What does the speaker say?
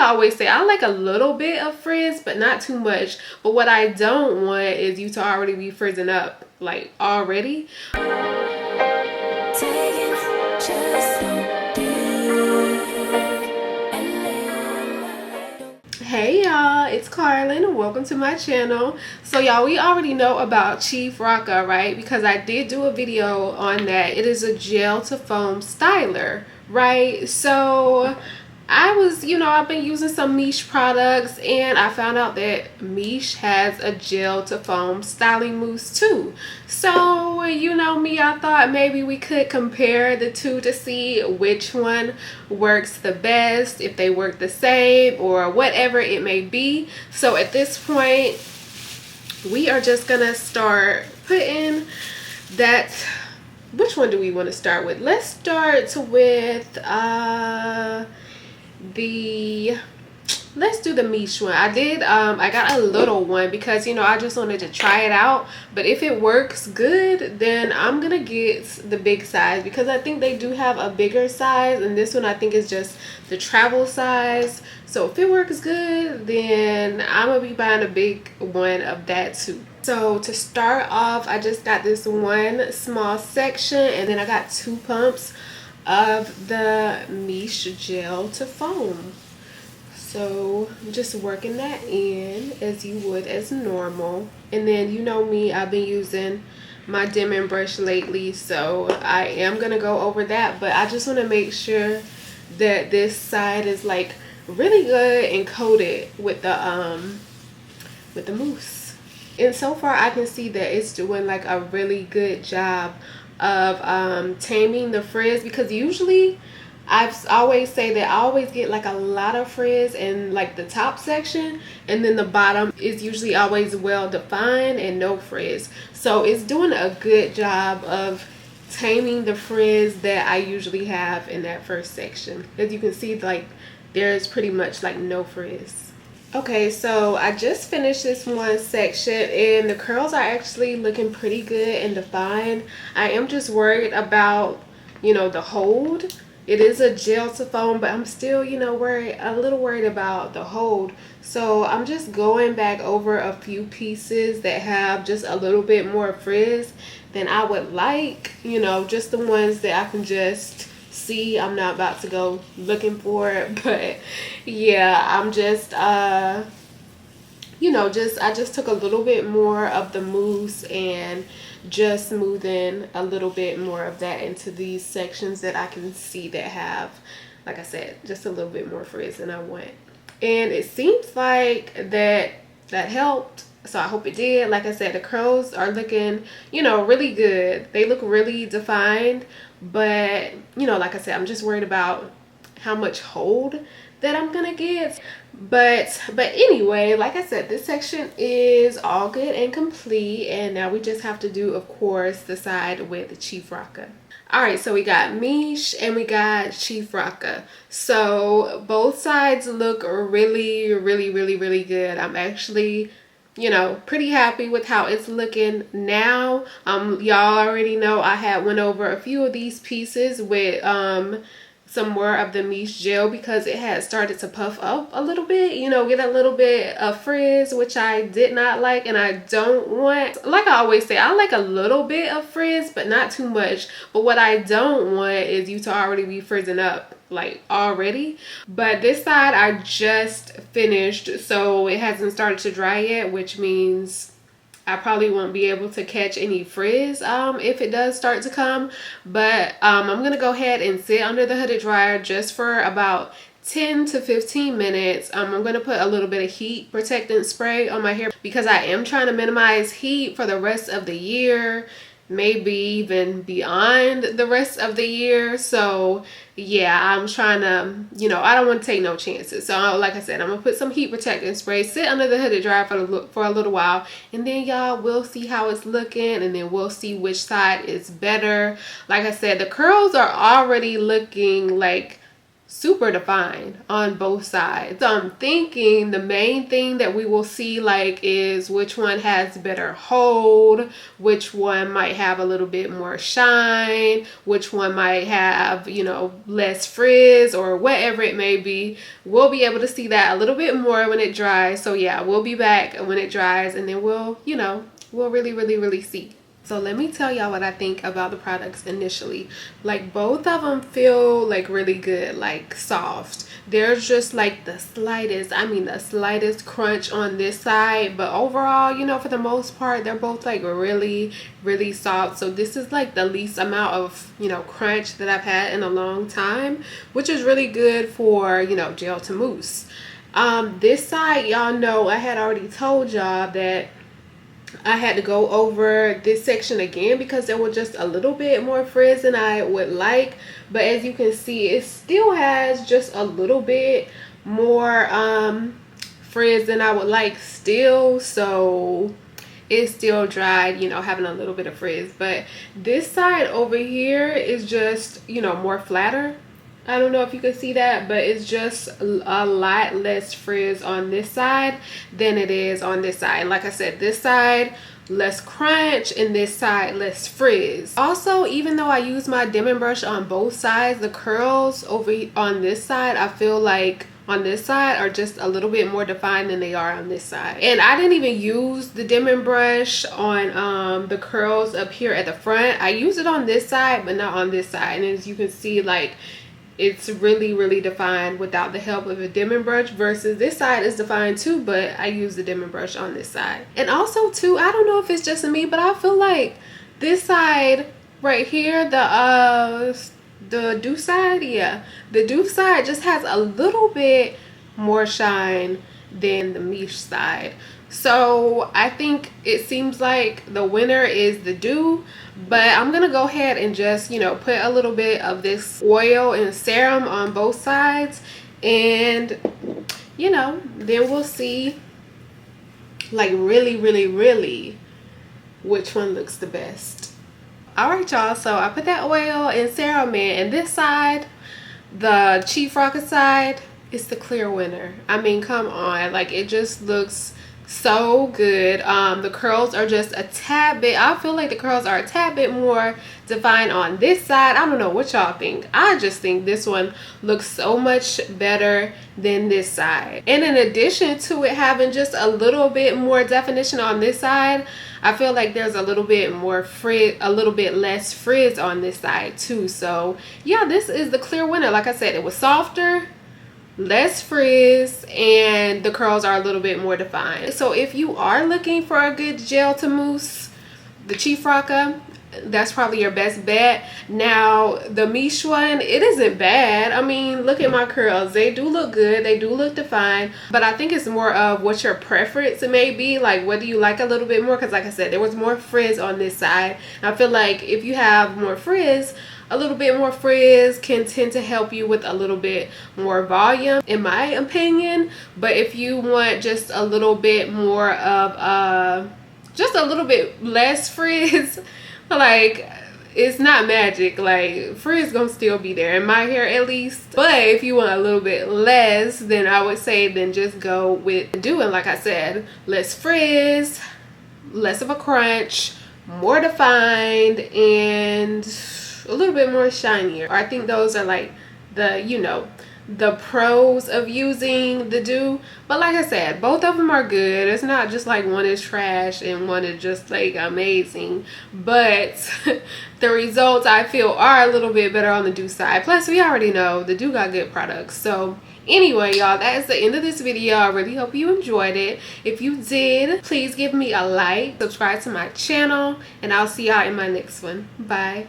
I always say, I like a little bit of frizz, but not too much. But what I don't want is you to already be frizzing up, like already. Hey y'all, it's Carlyn. Welcome to my channel. So y'all, we already know about Chief Rocka, right? Because I did do a video on that. It is a gel to foam styler, right? So I was, I've been using some Miche products, and I found out that Miche has a gel to foam styling mousse too. So, you know me, I thought maybe we could compare the two to see which one works the best, if they work the same or whatever it may be. So at this point, we are just gonna start putting that. Which one do we want to start with? Let's start with let's do the Miche one. I got a little one because I just wanted to try it out, but if it works good, then I'm gonna get the big size because I think they do have a bigger size, and this one I think is just the travel size. So if it works good, then I'm gonna be buying a big one of that too. So to start off, I just got this one small section, and then I got 2 pumps of the Miche gel to foam. So I'm just working that in as you would as normal. And then you know me, I've been using my dimming brush lately, so I am gonna go over that, but I just want to make sure that this side is like really good and coated with the mousse. And so far I can see that it's doing like a really good job of taming the frizz, because usually I've always say that I always get like a lot of frizz in like the top section, and then the bottom is usually always well defined and no frizz. So it's doing a good job of taming the frizz that I usually have in that first section. As you can see, like there's pretty much like no frizz. Okay, so I just finished this one section, and the curls are actually looking pretty good and defined. I am just worried about, the hold. It is a gel to foam, but I'm still, a little worried about the hold. So I'm just going back over a few pieces that have just a little bit more frizz than I would like, just the ones that I can just see. I'm not about to go looking for it, but yeah, I'm just I just took a little bit more of the mousse and just smoothing a little bit more of that into these sections that I can see that have, like I said, just a little bit more frizz than I want. And it seems like that helped, so I hope it did. Like I said, the curls are looking, really good. They look really defined, but like I said, I'm just worried about how much hold that I'm gonna get. But anyway, like I said, this section is all good and complete, and now we just have to do, of course, the side with Chief Rocka. All right, so we got Miche and we got Chief Rocka. So both sides look really, really, really, really good. I'm actually pretty happy with how it's looking now. Y'all already know I went over a few of these pieces with some more of the Miche gel because it had started to puff up a little bit, get a little bit of frizz, which I did not like and I don't want. Like I always say, I like a little bit of frizz, but not too much. But what I don't want is you to already be frizzing up like already. But this side I just finished, so it hasn't started to dry yet, which means I probably won't be able to catch any frizz if it does start to come. But I'm gonna go ahead and sit under the hooded dryer just for about 10 to 15 minutes. I'm gonna put a little bit of heat protectant spray on my hair because I am trying to minimize heat for the rest of the year, maybe even beyond the rest of the year. So yeah, I'm trying to, I don't want to take no chances. So like I said, I'm gonna put some heat protectant spray, sit under the hooded dryer for a little while, and then y'all will see how it's looking, and then we'll see which side is better. Like I said, the curls are already looking like super defined on both sides. So I'm thinking the main thing that we will see like is which one has better hold, which one might have a little bit more shine, which one might have, you know, less frizz or whatever it may be. We'll be able to see that a little bit more when it dries. So yeah, we'll be back when it dries, and then we'll, you know, we'll really see. So let me tell y'all what I think about the products initially. Like, both of them feel like really good, like soft. There's just like the slightest, I mean the slightest crunch on this side, but overall, you know, for the most part, they're both like really soft. So this is like the least amount of, you know, crunch that I've had in a long time, which is really good for, you know, gel to mousse. This side, y'all know I had already told y'all that I had to go over this section again because there was just a little bit more frizz than I would like. But as you can see, it still has just a little bit more frizz than I would like still. So it's still dried, you know, having a little bit of frizz. But this side over here is just, you know, more flatter. I don't know if you can see that, but it's just a lot less frizz on this side than it is on this side. Like I said, this side less crunch and this side less frizz. Also, even though I use my dimming brush on both sides, the curls over on this side, I feel like on this side are just a little bit more defined than they are on this side. And I didn't even use the dimming brush on the curls up here at the front. I use it on this side but not on this side, and as you can see, like, it's really defined without the help of a dimming brush, versus this side is defined too, but I use the dimming brush on this side. And also too, I don't know if it's just me, but I feel like this side right here, the dew side, yeah, the dew side just has a little bit more shine than the Miche side. So I think it seems like the winner is the dew, but I'm gonna go ahead and just, you know, put a little bit of this oil and serum on both sides, and, you know, then we'll see like really which one looks the best. All right, y'all, so I put that oil and serum in, and this side, the Chief Rocka side, is the clear winner. I mean, come on, like, it just looks so good. The curls are just a tad bit, I feel like the curls are a tad bit more defined on this side. I don't know what y'all think. I just think this one looks so much better than this side. And in addition to it having just a little bit more definition on this side, I feel like there's a little bit more frizz, a little bit less frizz on this side too. So yeah, this is the clear winner. Like I said, it was softer, less frizz, and the curls are a little bit more defined. So if you are looking for a good gel to mousse, the Chief Rocka, that's probably your best bet. Now the Miche one, it isn't bad. I mean, look at my curls, they do look good, they do look defined, but I think it's more of what your preference may be, like whether you like a little bit more, because like I said, there was more frizz on this side. I feel like if you have more frizz, a little bit more frizz can tend to help you with a little bit more volume, in my opinion. But if you want just a little bit more of just a little bit less frizz, like, it's not magic, like frizz gonna still be there in my hair at least. But if you want a little bit less, then I would say then just go with doing, like I said, less frizz, less of a crunch, more defined, and a little bit more shinier. I think those are like the, you know, the pros of using the dew. But like I said, both of them are good. It's not just like one is trash and one is just like amazing, but the results I feel are a little bit better on the dew side. Plus we already know the dew got good products. So anyway, y'all, that is the end of this video. I really hope you enjoyed it. If you did, please give me a like, subscribe to my channel, and I'll see y'all in my next one. Bye.